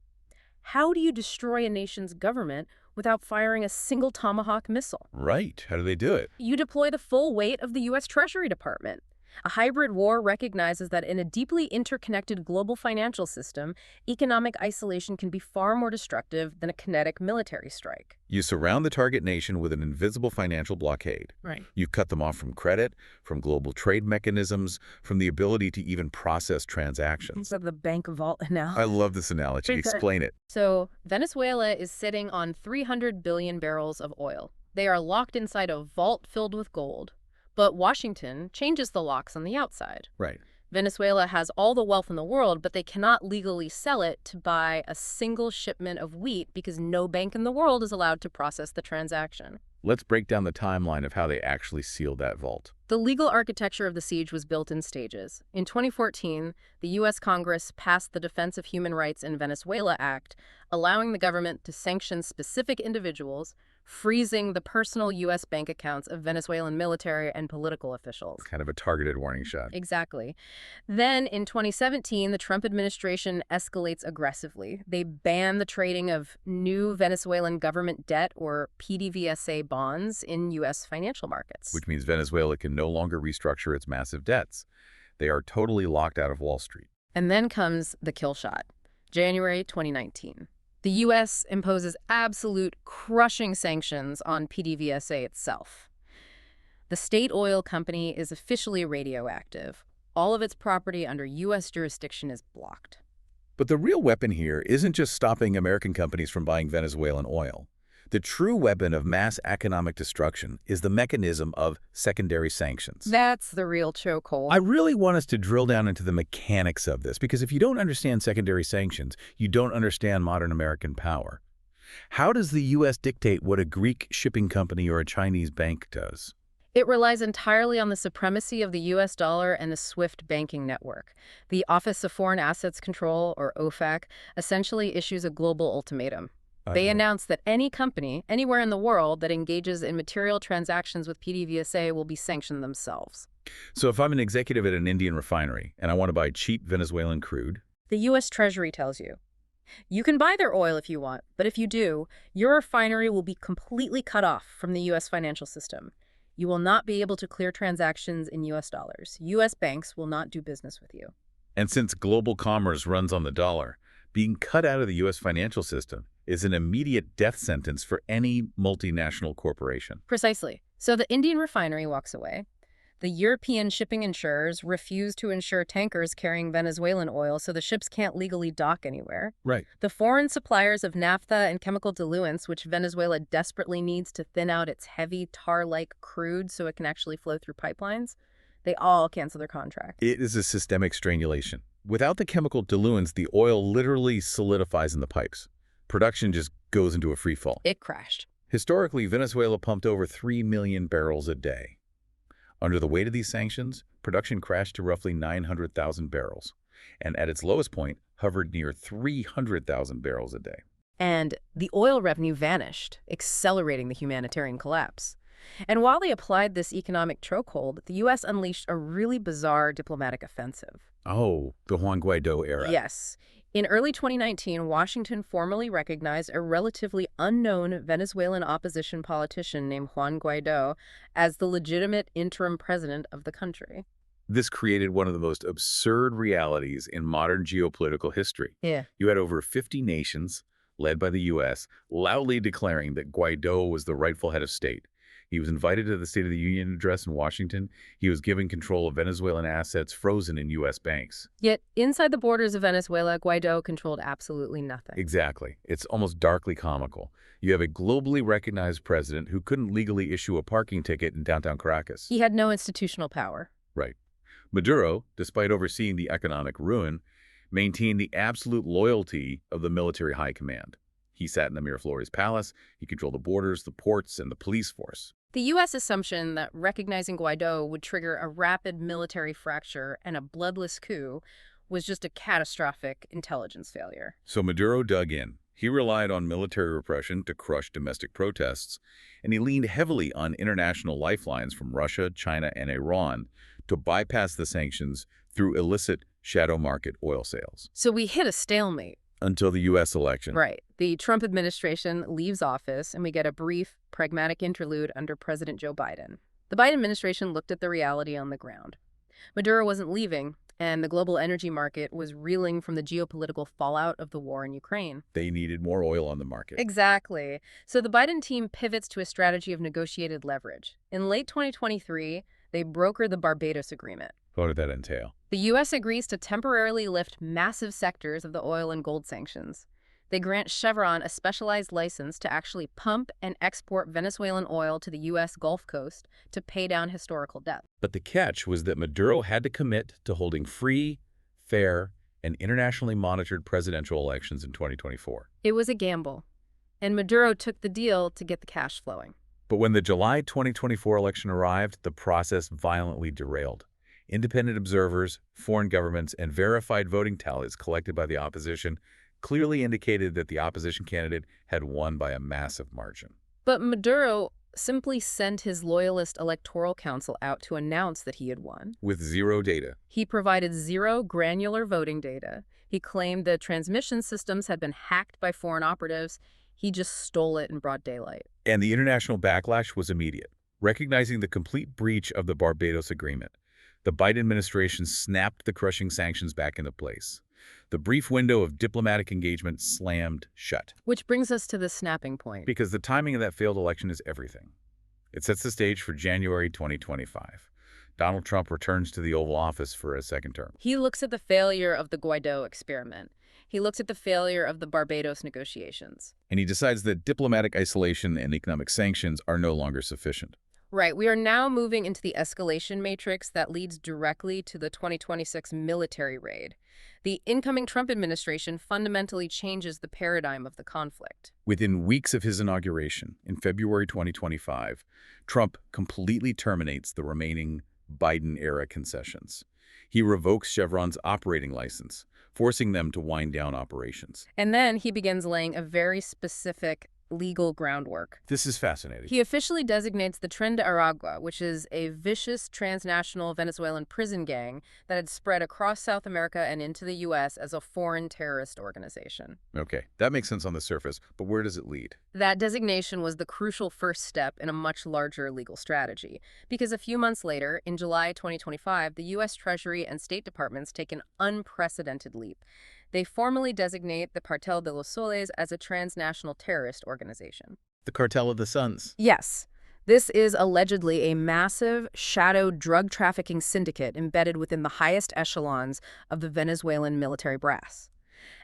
How do you destroy a nation's government without firing a single Tomahawk missile? Right. How do they do it? You deploy the full weight of the U.S. Treasury Department. A hybrid war recognizes that in a deeply interconnected global financial system, economic isolation can be far more destructive than a kinetic military strike. You surround the target nation with an invisible financial blockade. Right. You cut them off from credit, from global trade mechanisms, from the ability to even process transactions. So the bank vault analogy. I love this analogy. Explain it. So Venezuela is sitting on 300 billion barrels of oil. They are locked inside a vault filled with gold. But Washington changes the locks on the outside. Right. Venezuela has all the wealth in the world, but they cannot legally sell it to buy a single shipment of wheat because no bank in the world is allowed to process the transaction. Let's break down the timeline of how they actually sealed that vault. The legal architecture of the siege was built in stages. In 2014, the U.S. Congress passed the Defense of Human Rights in Venezuela Act, allowing the government to sanction specific individuals, freezing the personal U.S. bank accounts of Venezuelan military and political officials. Kind of a targeted warning shot. Exactly. Then, in 2017, the Trump administration escalates aggressively. They ban the trading of new Venezuelan government debt, or PDVSA bonds, in U.S. financial markets. Which means Venezuela can no longer restructure its massive debts. They are totally locked out of Wall Street. And then comes the kill shot, January 2019. The U.S. imposes absolute crushing sanctions on PDVSA itself. The state oil company is officially radioactive. All of its property under U.S. jurisdiction is blocked. But the real weapon here isn't just stopping American companies from buying Venezuelan oil. The true weapon of mass economic destruction is the mechanism of secondary sanctions. That's the real chokehold. I really want us to drill down into the mechanics of this, because if you don't understand secondary sanctions, you don't understand modern American power. How does the U.S. dictate what a Greek shipping company or a Chinese bank does? It relies entirely on the supremacy of the U.S. dollar and the SWIFT banking network. The Office of Foreign Assets Control, or OFAC, essentially issues a global ultimatum. They announce that any company, anywhere in the world, that engages in material transactions with PDVSA will be sanctioned themselves. So if I'm an executive at an Indian refinery and I want to buy cheap Venezuelan crude, the U.S. Treasury tells you, you can buy their oil if you want, but if you do, your refinery will be completely cut off from the U.S. financial system. You will not be able to clear transactions in U.S. dollars. U.S. banks will not do business with you. And since global commerce runs on the dollar, being cut out of the U.S. financial system is an immediate death sentence for any multinational corporation. Precisely. So the Indian refinery walks away. The European shipping insurers refuse to insure tankers carrying Venezuelan oil, so the ships can't legally dock anywhere. Right. The foreign suppliers of naphtha and chemical diluents, which Venezuela desperately needs to thin out its heavy tar-like crude so it can actually flow through pipelines, they all cancel their contract. It is a systemic strangulation. Without the chemical diluents, the oil literally solidifies in the pipes. Production just goes into a free fall. It crashed. Historically, Venezuela pumped over 3 million barrels a day. Under the weight of these sanctions, production crashed to roughly 900,000 barrels, and at its lowest point, hovered near 300,000 barrels a day. And the oil revenue vanished, accelerating the humanitarian collapse. And while they applied this economic chokehold, the U.S. unleashed a really bizarre diplomatic offensive. Oh, the Juan Guaido era. Yes. In early 2019, Washington formally recognized a relatively unknown Venezuelan opposition politician named Juan Guaido as the legitimate interim president of the country. This created one of the most absurd realities in modern geopolitical history. Yeah. You had over 50 nations, led by the U.S., loudly declaring that Guaido was the rightful head of state. He was invited to the State of the Union address in Washington. He was given control of Venezuelan assets frozen in U.S. banks. Yet, inside the borders of Venezuela, Guaido controlled absolutely nothing. Exactly. It's almost darkly comical. You have a globally recognized president who couldn't legally issue a parking ticket in downtown Caracas. He had no institutional power. Right. Maduro, despite overseeing the economic ruin, maintained the absolute loyalty of the military high command. He sat in the Miraflores Palace, he controlled the borders, the ports, and the police force. The U.S. assumption that recognizing Guaido would trigger a rapid military fracture and a bloodless coup was just a catastrophic intelligence failure. So Maduro dug in. He relied on military repression to crush domestic protests, and he leaned heavily on international lifelines from Russia, China, and Iran to bypass the sanctions through illicit shadow market oil sales. So we hit a stalemate. Until the U.S. election. Right. The Trump administration leaves office, and we get a brief, pragmatic interlude under President Joe Biden. The Biden administration looked at the reality on the ground. Maduro wasn't leaving, and the global energy market was reeling from the geopolitical fallout of the war in Ukraine. They needed more oil on the market. Exactly. So the Biden team pivots to a strategy of negotiated leverage. In late 2023, they broker the Barbados Agreement. What did that entail? The U.S. agrees to temporarily lift massive sectors of the oil and gold sanctions. They grant Chevron a specialized license to actually pump and export Venezuelan oil to the U.S. Gulf Coast to pay down historical debt. But the catch was that Maduro had to commit to holding free, fair, and internationally monitored presidential elections in 2024. It was a gamble, and Maduro took the deal to get the cash flowing. But when the July 2024 election arrived, the process violently derailed. Independent observers, foreign governments, and verified voting tallies collected by the opposition clearly indicated that the opposition candidate had won by a massive margin. But Maduro simply sent his loyalist electoral council out to announce that he had won. With zero data. He provided zero granular voting data. He claimed the transmission systems had been hacked by foreign operatives. He just stole it in broad daylight. And the international backlash was immediate. Recognizing the complete breach of the Barbados Agreement, the Biden administration snapped the crushing sanctions back into place. The brief window of diplomatic engagement slammed shut. Which brings us to the snapping point. Because the timing of that failed election is everything. It sets the stage for January 2025. Donald Trump returns to the Oval Office for a second term. He looks at the failure of the Guaido experiment. He looks at the failure of the Barbados negotiations. And he decides that diplomatic isolation and economic sanctions are no longer sufficient. Right. We are now moving into the escalation matrix that leads directly to the 2026 military raid. The incoming Trump administration fundamentally changes the paradigm of the conflict. Within weeks of his inauguration, in February 2025, Trump completely terminates the remaining Biden-era concessions. He revokes Chevron's operating license, forcing them to wind down operations. And then he begins laying a very specific legal groundwork. This is fascinating. He officially designates the Tren de Aragua, which is a vicious transnational Venezuelan prison gang that had spread across South America and into the U.S. as a foreign terrorist organization. Okay, that makes sense on the surface, but where does it lead? That designation was the crucial first step in a much larger legal strategy, because a few months later, in July 2025, the U.S. Treasury and State Departments take an unprecedented leap. They formally designate the Cartel de los Soles as a transnational terrorist organization. The Cartel of the Suns. Yes. This is allegedly a massive, shadow drug trafficking syndicate embedded within the highest echelons of the Venezuelan military brass.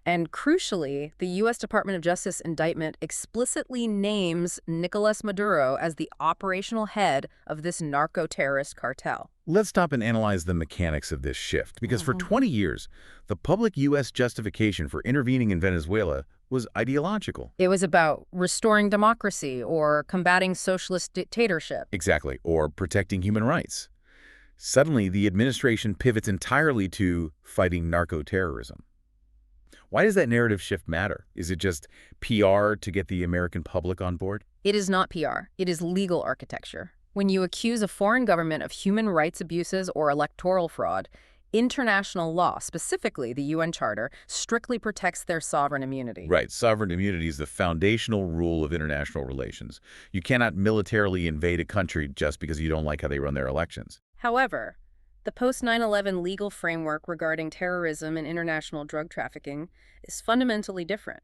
And crucially, the U.S. Department of Justice indictment explicitly names Nicolas Maduro as the operational head of this narco-terrorist cartel. Let's stop and analyze the mechanics of this shift, because for 20 years, the public U.S. justification for intervening in Venezuela was ideological. It was about restoring democracy or combating socialist dictatorship. Exactly, or protecting human rights. Suddenly, the administration pivots entirely to fighting narco-terrorism. Why does that narrative shift matter? Is it just PR to get the American public on board? It is not PR. It is legal architecture. When you accuse a foreign government of human rights abuses or electoral fraud, international law, specifically the UN Charter, strictly protects their sovereign immunity. Right. Sovereign immunity is the foundational rule of international relations. You cannot militarily invade a country just because you don't like how they run their elections. However, The post-9/11 legal framework regarding terrorism and international drug trafficking is fundamentally different.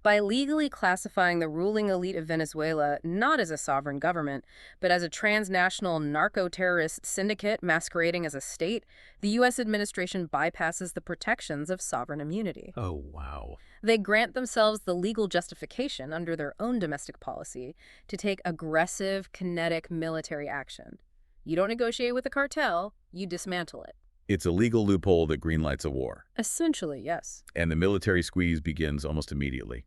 By legally classifying the ruling elite of Venezuela not as a sovereign government, but as a transnational narco-terrorist syndicate masquerading as a state, the U.S. administration bypasses the protections of sovereign immunity. Oh, wow. They grant themselves the legal justification under their own domestic policy to take aggressive, kinetic military action. You don't negotiate with a cartel, you dismantle it. It's a legal loophole that greenlights a war, Essentially, yes. and the military squeeze begins almost immediately.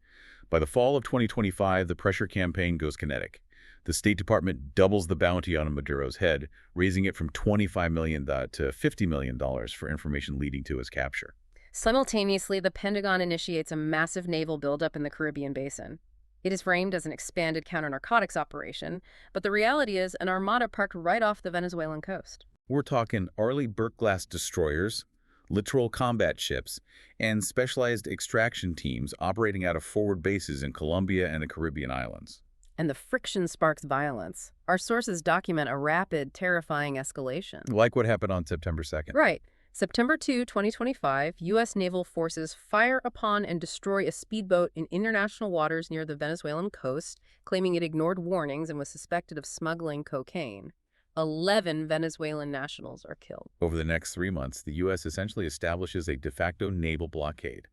By the fall of 2025, the pressure campaign goes kinetic. The State Department doubles the bounty on Maduro's head, raising it from $25 million to $50 million for information leading to his capture. Simultaneously, the Pentagon initiates a massive naval buildup in the Caribbean basin. It is framed as an expanded counter-narcotics operation, but the reality is an armada parked right off the Venezuelan coast. We're talking Arleigh Burke-class destroyers, littoral combat ships, and specialized extraction teams operating out of forward bases in Colombia and the Caribbean islands. And the friction sparks violence. Our sources document a rapid, terrifying escalation. Like what happened on September 2nd. Right. September 2, 2025, U.S. naval forces fire upon and destroy a speedboat in international waters near the Venezuelan coast, claiming it ignored warnings and was suspected of smuggling cocaine. 11 Venezuelan nationals are killed. Over the next 3 months, the U.S. essentially establishes a de facto naval blockade.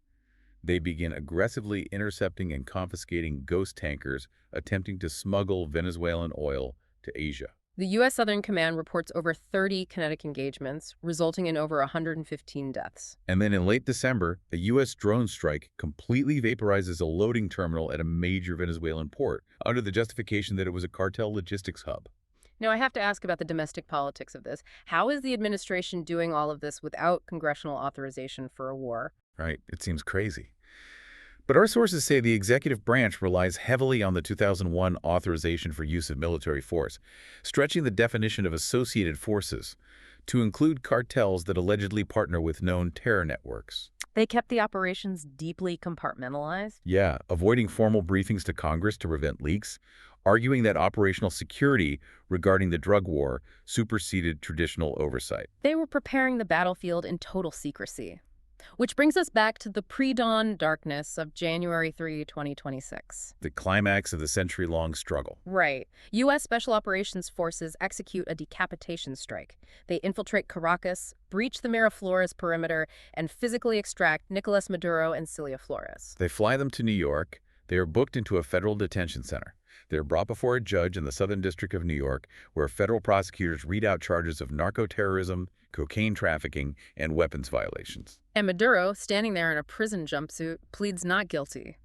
They begin aggressively intercepting and confiscating ghost tankers attempting to smuggle Venezuelan oil to Asia. The U.S. Southern Command reports over 30 kinetic engagements, resulting in over 115 deaths. And then in late December, a U.S. drone strike completely vaporizes a loading terminal at a major Venezuelan port, under the justification that it was a cartel logistics hub. Now, I have to ask about the domestic politics of this. How is the administration doing all of this without congressional authorization for a war? Right? It seems crazy. But our sources say the executive branch relies heavily on the 2001 authorization for use of military force, stretching the definition of associated forces to include cartels that allegedly partner with known terror networks. They kept the operations deeply compartmentalized. Yeah, avoiding formal briefings to Congress to prevent leaks, arguing that operational security regarding the drug war superseded traditional oversight. They were preparing the battlefield in total secrecy. Which brings us back to the pre-dawn darkness of January 3, 2026. The climax of the century-long struggle. Right. U.S. Special Operations Forces execute a decapitation strike. They infiltrate Caracas, breach the Miraflores perimeter, and physically extract Nicolas Maduro and Cilia Flores. They fly them to New York. They are booked into a federal detention center. They are brought before a judge in the Southern District of New York, where federal prosecutors read out charges of narco-terrorism, cocaine trafficking, and weapons violations. And Maduro, standing there in a prison jumpsuit, pleads not guilty.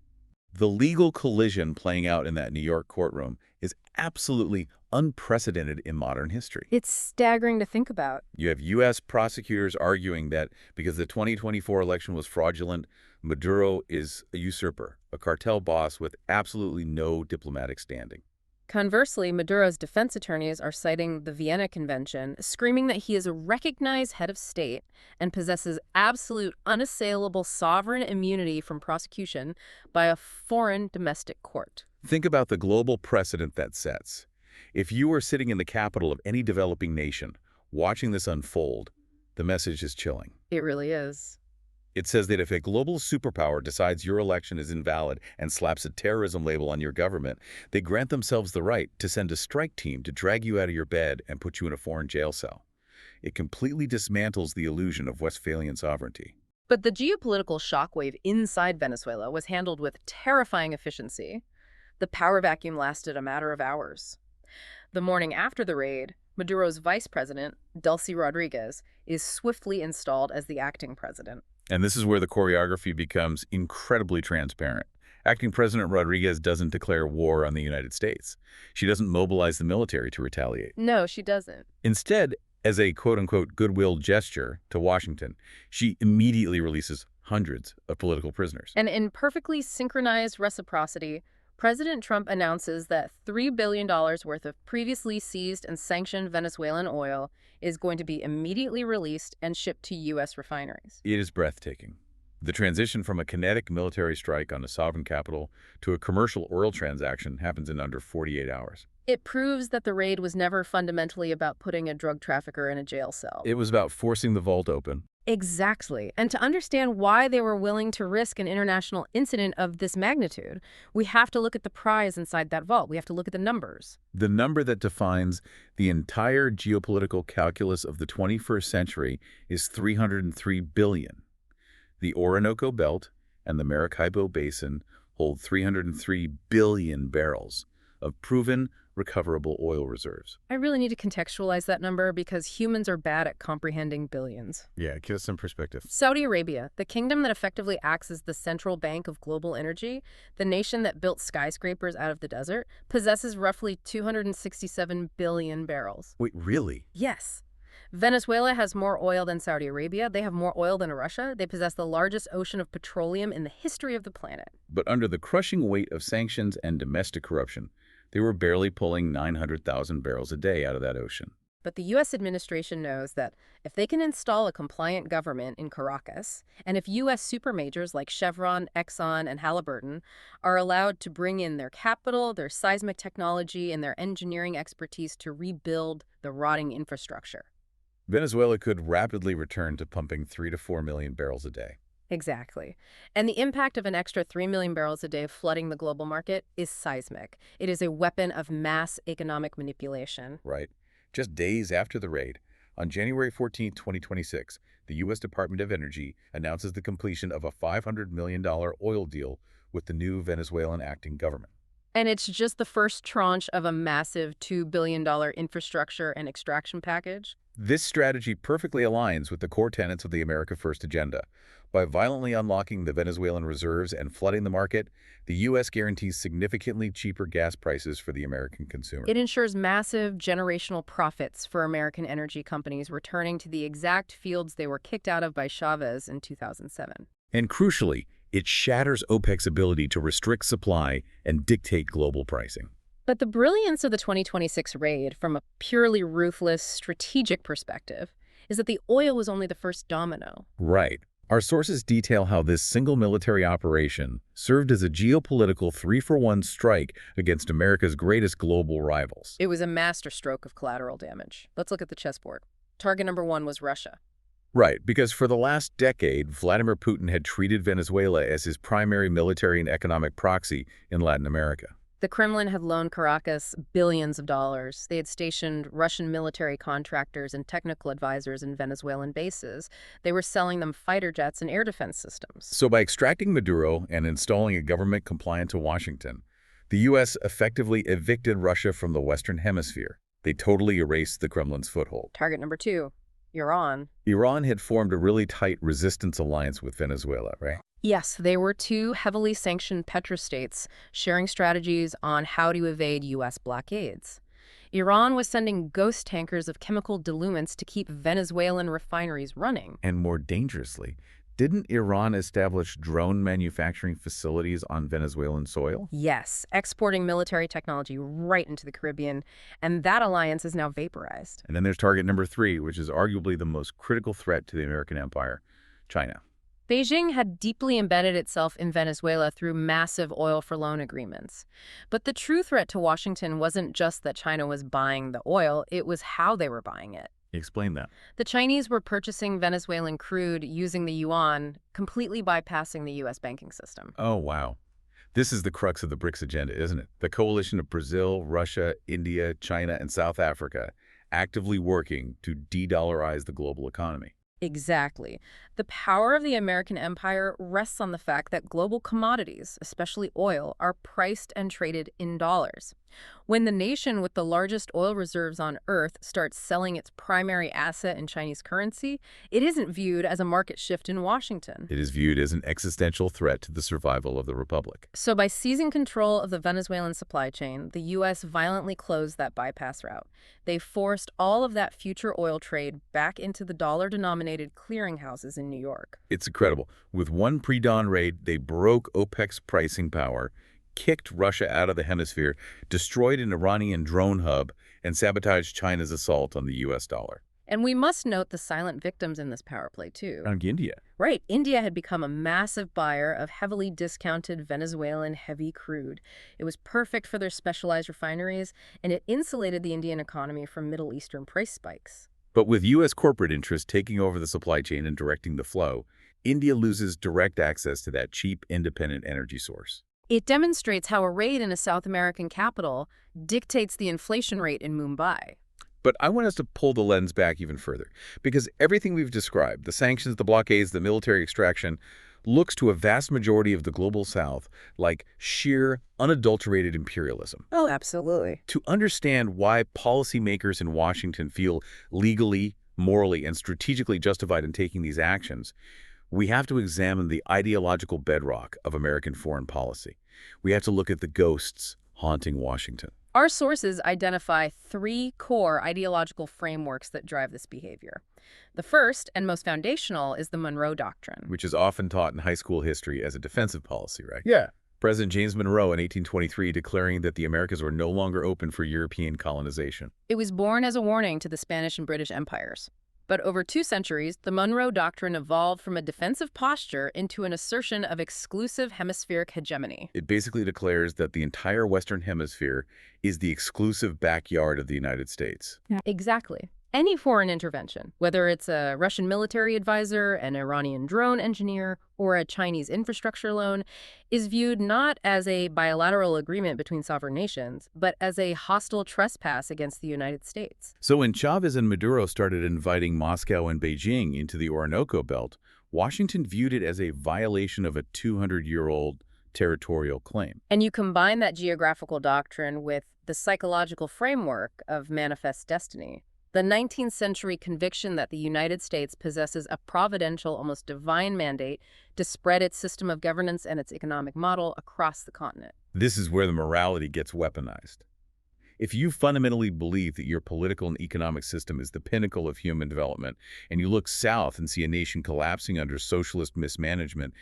The legal collision playing out in that New York courtroom is absolutely unprecedented in modern history. It's staggering to think about. You have U.S. prosecutors arguing that because the 2024 election was fraudulent, Maduro is a usurper, a cartel boss with absolutely no diplomatic standing. Conversely, Maduro's defense attorneys are citing the Vienna Convention, screaming that he is a recognized head of state and possesses absolute unassailable sovereign immunity from prosecution by a foreign domestic court. Think about the global precedent that sets. If you are sitting in the capital of any developing nation, watching this unfold, the message is chilling. It really is. It says that if a global superpower decides your election is invalid and slaps a terrorism label on your government, they grant themselves the right to send a strike team to drag you out of your bed and put you in a foreign jail cell. It completely dismantles the illusion of Westphalian sovereignty. But the geopolitical shockwave inside Venezuela was handled with terrifying efficiency. The power vacuum lasted a matter of hours. The morning after the raid, Maduro's vice president, Delcy Rodriguez, is swiftly installed as the acting president. And this is where the choreography becomes incredibly transparent. Acting President Rodriguez doesn't declare war on the United States. She doesn't mobilize the military to retaliate. No, she doesn't. Instead, as a quote-unquote goodwill gesture to Washington, she immediately releases hundreds of political prisoners. And in perfectly synchronized reciprocity, President Trump announces that $3 billion worth of previously seized and sanctioned Venezuelan oil is going to be immediately released and shipped to U.S. refineries. It is breathtaking. The transition from a kinetic military strike on a sovereign capital to a commercial oil transaction happens in under 48 hours. It proves that the raid was never fundamentally about putting a drug trafficker in a jail cell. It was about forcing the vault open. Exactly. And to understand why they were willing to risk an international incident of this magnitude, we have to look at the prize inside that vault. We have to look at the numbers. The number that defines the entire geopolitical calculus of the 21st century is 303 billion. The Orinoco Belt and the Maracaibo Basin hold 303 billion barrels of proven recoverable oil reserves. I really need to contextualize that number because humans are bad at comprehending billions. Yeah, give us some perspective. Saudi Arabia, the kingdom that effectively acts as the central bank of global energy, the nation that built skyscrapers out of the desert, possesses roughly 267 billion barrels. Wait, really? Yes. Venezuela has more oil than Saudi Arabia. They have more oil than Russia. They possess the largest ocean of petroleum in the history of the planet. But under the crushing weight of sanctions and domestic corruption, they were barely pulling 900,000 barrels a day out of that ocean. But the U.S. administration knows that if they can install a compliant government in Caracas, and if U.S. supermajors like Chevron, Exxon, and Halliburton are allowed to bring in their capital, their seismic technology, and their engineering expertise to rebuild the rotting infrastructure. Venezuela could rapidly return to pumping 3 to 4 million barrels a day. Exactly. And the impact of an extra 3 million barrels a day flooding the global market is seismic. It is a weapon of mass economic manipulation. Right. Just days after the raid, on January 14, 2026, the U.S. Department of Energy announces the completion of a $500 million oil deal with the new Venezuelan acting government. And it's just the first tranche of a massive $2 billion infrastructure and extraction package. This strategy perfectly aligns with the core tenets of the America First agenda. By violently unlocking the Venezuelan reserves and flooding the market, the U.S. guarantees significantly cheaper gas prices for the American consumer. It ensures massive generational profits for American energy companies returning to the exact fields they were kicked out of by Chavez in 2007. And crucially, it shatters OPEC's ability to restrict supply and dictate global pricing. But the brilliance of the 2026 raid, from a purely ruthless, strategic perspective, is that the oil was only the first domino. Right. Our sources detail how this single military operation served as a geopolitical 3-for-1 strike against America's greatest global rivals. It was a masterstroke of collateral damage. Let's look at the chessboard. Target number 1 was Russia. Right, because for the last decade, Vladimir Putin had treated Venezuela as his primary military and economic proxy in Latin America. The Kremlin had loaned Caracas billions of dollars. They had stationed Russian military contractors and technical advisors in Venezuelan bases. They were selling them fighter jets and air defense systems. So by extracting Maduro and installing a government compliant to Washington, the U.S. effectively evicted Russia from the Western Hemisphere. They totally erased the Kremlin's foothold. Target number 2, Iran. Iran had formed a really tight resistance alliance with Venezuela, right? Yes, they were two heavily sanctioned petrostates sharing strategies on how to evade U.S. blockades. Iran was sending ghost tankers of chemical diluents to keep Venezuelan refineries running. And more dangerously, didn't Iran establish drone manufacturing facilities on Venezuelan soil? Yes, exporting military technology right into the Caribbean, and that alliance is now vaporized. And then there's target number 3, which is arguably the most critical threat to the American empire, China. Beijing had deeply embedded itself in Venezuela through massive oil-for-loan agreements. But the true threat to Washington wasn't just that China was buying the oil, it was how they were buying it. Explain that. The Chinese were purchasing Venezuelan crude using the yuan, completely bypassing the U.S. banking system. Oh, wow. This is the crux of the BRICS agenda, isn't it? The coalition of Brazil, Russia, India, China, and South Africa actively working to de-dollarize the global economy. Exactly. The power of the American empire rests on the fact that global commodities, especially oil, are priced and traded in dollars. When the nation with the largest oil reserves on Earth starts selling its primary asset in Chinese currency, it isn't viewed as a market shift in Washington. It is viewed as an existential threat to the survival of the republic. So by seizing control of the Venezuelan supply chain, the U.S. violently closed that bypass route. They forced all of that future oil trade back into the dollar-denominated clearinghouses in New York. It's incredible. With one pre-dawn raid, they broke OPEC's pricing power, kicked Russia out of the hemisphere, destroyed an Iranian drone hub, and sabotaged China's assault on the U.S. dollar. And we must note the silent victims in this power play, too. India. Right, India had become a massive buyer of heavily discounted Venezuelan heavy crude. It was perfect for their specialized refineries, and it insulated the Indian economy from Middle Eastern price spikes. But with U.S. corporate interests taking over the supply chain and directing the flow, India loses direct access to that cheap, independent energy source. It demonstrates how a raid in a South American capital dictates the inflation rate in Mumbai. But I want us to pull the lens back even further, because everything we've described, the sanctions, the blockades, the military extraction, looks to a vast majority of the global South like sheer, unadulterated imperialism. Oh, absolutely. To understand why policymakers in Washington feel legally, morally, and strategically justified in taking these actions, we have to examine the ideological bedrock of American foreign policy. We have to look at the ghosts haunting Washington. Our sources identify three core ideological frameworks that drive this behavior. The first and most foundational is the Monroe Doctrine. Which is often taught in high school history as a defensive policy, right? Yeah. President James Monroe in 1823 declaring that the Americas were no longer open for European colonization. It was born as a warning to the Spanish and British empires. But over 2 centuries, the Monroe Doctrine evolved from a defensive posture into an assertion of exclusive hemispheric hegemony. It basically declares that the entire Western Hemisphere is the exclusive backyard of the United States. Exactly. Any foreign intervention, whether it's a Russian military advisor, an Iranian drone engineer, or a Chinese infrastructure loan, is viewed not as a bilateral agreement between sovereign nations, but as a hostile trespass against the United States. So when Chavez and Maduro started inviting Moscow and Beijing into the Orinoco Belt, Washington viewed it as a violation of a 200-year-old territorial claim. And you combine that geographical doctrine with the psychological framework of manifest destiny. The 19th century conviction that the United States possesses a providential, almost divine mandate to spread its system of governance and its economic model across the continent. This is where the morality gets weaponized. If you fundamentally believe that your political and economic system is the pinnacle of human development, and you look south and see a nation collapsing under socialist mismanagement,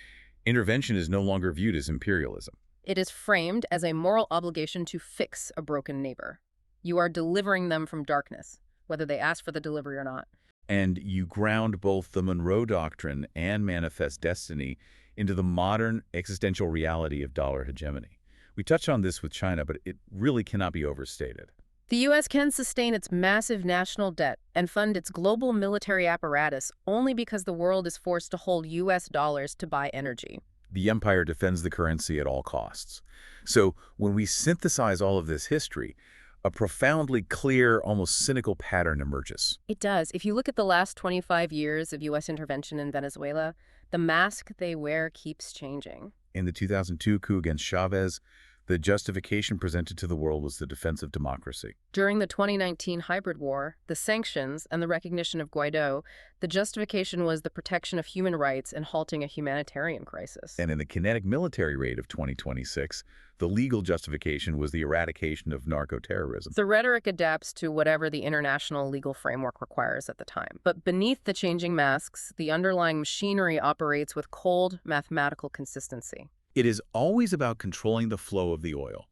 intervention is no longer viewed as imperialism. It is framed as a moral obligation to fix a broken neighbor. You are delivering them from darkness, whether they ask for the delivery or not. And you ground both the Monroe Doctrine and manifest destiny into the modern existential reality of dollar hegemony. We touched on this with China, but it really cannot be overstated. The U.S. can sustain its massive national debt and fund its global military apparatus only because the world is forced to hold U.S. dollars to buy energy. The empire defends the currency at all costs. So when we synthesize all of this history, a profoundly clear, almost cynical pattern emerges. It does. If you look at the last 25 years of U.S. intervention in Venezuela, the mask they wear keeps changing. In the 2002 coup against Chavez, the justification presented to the world was the defense of democracy. During the 2019 hybrid war, the sanctions and the recognition of Guaido, the justification was the protection of human rights and halting a humanitarian crisis. And in the kinetic military raid of 2026, the legal justification was the eradication of narco-terrorism. The rhetoric adapts to whatever the international legal framework requires at the time. But beneath the changing masks, the underlying machinery operates with cold, mathematical consistency. It is always about controlling the flow of the oil,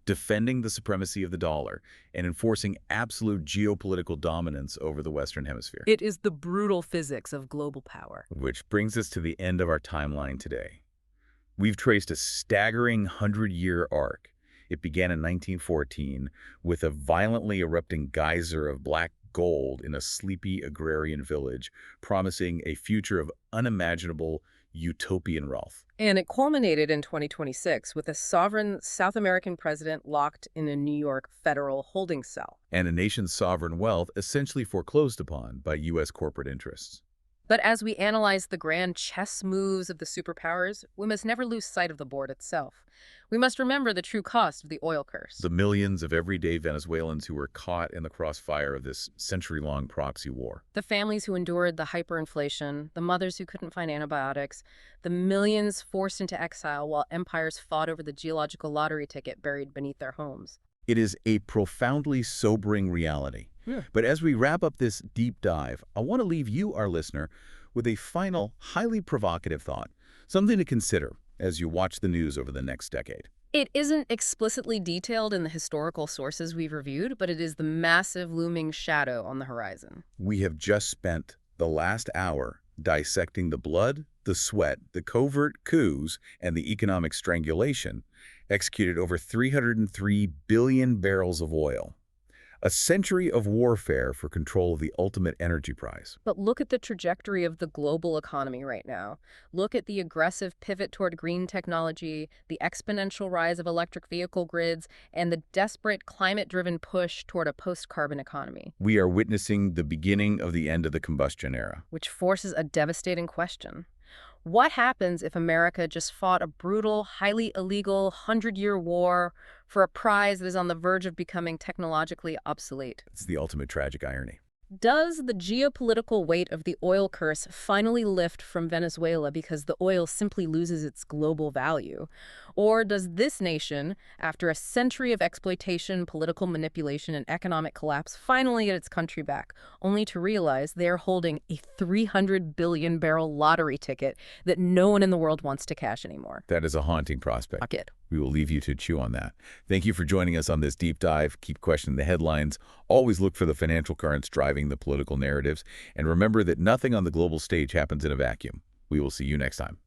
defending the supremacy of the dollar, and enforcing absolute geopolitical dominance over the Western Hemisphere. It is the brutal physics of global power. Which brings us to the end of our timeline today. We've traced a staggering 100-year arc. It began in 1914 with a violently erupting geyser of black gold in a sleepy agrarian village, promising a future of unimaginable utopian wealth. And it culminated in 2026 with a sovereign South American president locked in a New York federal holding cell. And a nation's sovereign wealth essentially foreclosed upon by U.S. corporate interests. But as we analyze the grand chess moves of the superpowers, we must never lose sight of the board itself. We must remember the true cost of the oil curse. The millions of everyday Venezuelans who were caught in the crossfire of this century-long proxy war. The families who endured the hyperinflation, the mothers who couldn't find antibiotics, the millions forced into exile while empires fought over the geological lottery ticket buried beneath their homes. It is a profoundly sobering reality. Yeah. But as we wrap up this deep dive, I want to leave you, our listener, with a final, highly provocative thought, something to consider as you watch the news over the next decade. It isn't explicitly detailed in the historical sources we've reviewed, but it is the massive looming shadow on the horizon. We have just spent the last hour dissecting the blood, the sweat, the covert coups, and the economic strangulation executed over 303 billion barrels of oil. A century of warfare for control of the ultimate energy prize. But look at the trajectory of the global economy right now. Look at the aggressive pivot toward green technology, the exponential rise of electric vehicle grids, and the desperate climate-driven push toward a post-carbon economy, We are witnessing the beginning of the end of the combustion era. which forces a devastating question. What happens if America just fought a brutal, highly illegal, 100-year war for a prize that is on the verge of becoming technologically obsolete? It's the ultimate tragic irony. Does the geopolitical weight of the oil curse finally lift from Venezuela because the oil simply loses its global value? Or does this nation, after a century of exploitation, political manipulation, and economic collapse, finally get its country back, only to realize they're holding a 300 billion barrel lottery ticket that no one in the world wants to cash anymore? That is a haunting prospect. Bucket. We will leave you to chew on that. Thank you for joining us on this deep dive. Keep questioning the headlines. Always look for the financial currents driving the political narratives. And remember that nothing on the global stage happens in a vacuum. We will see you next time.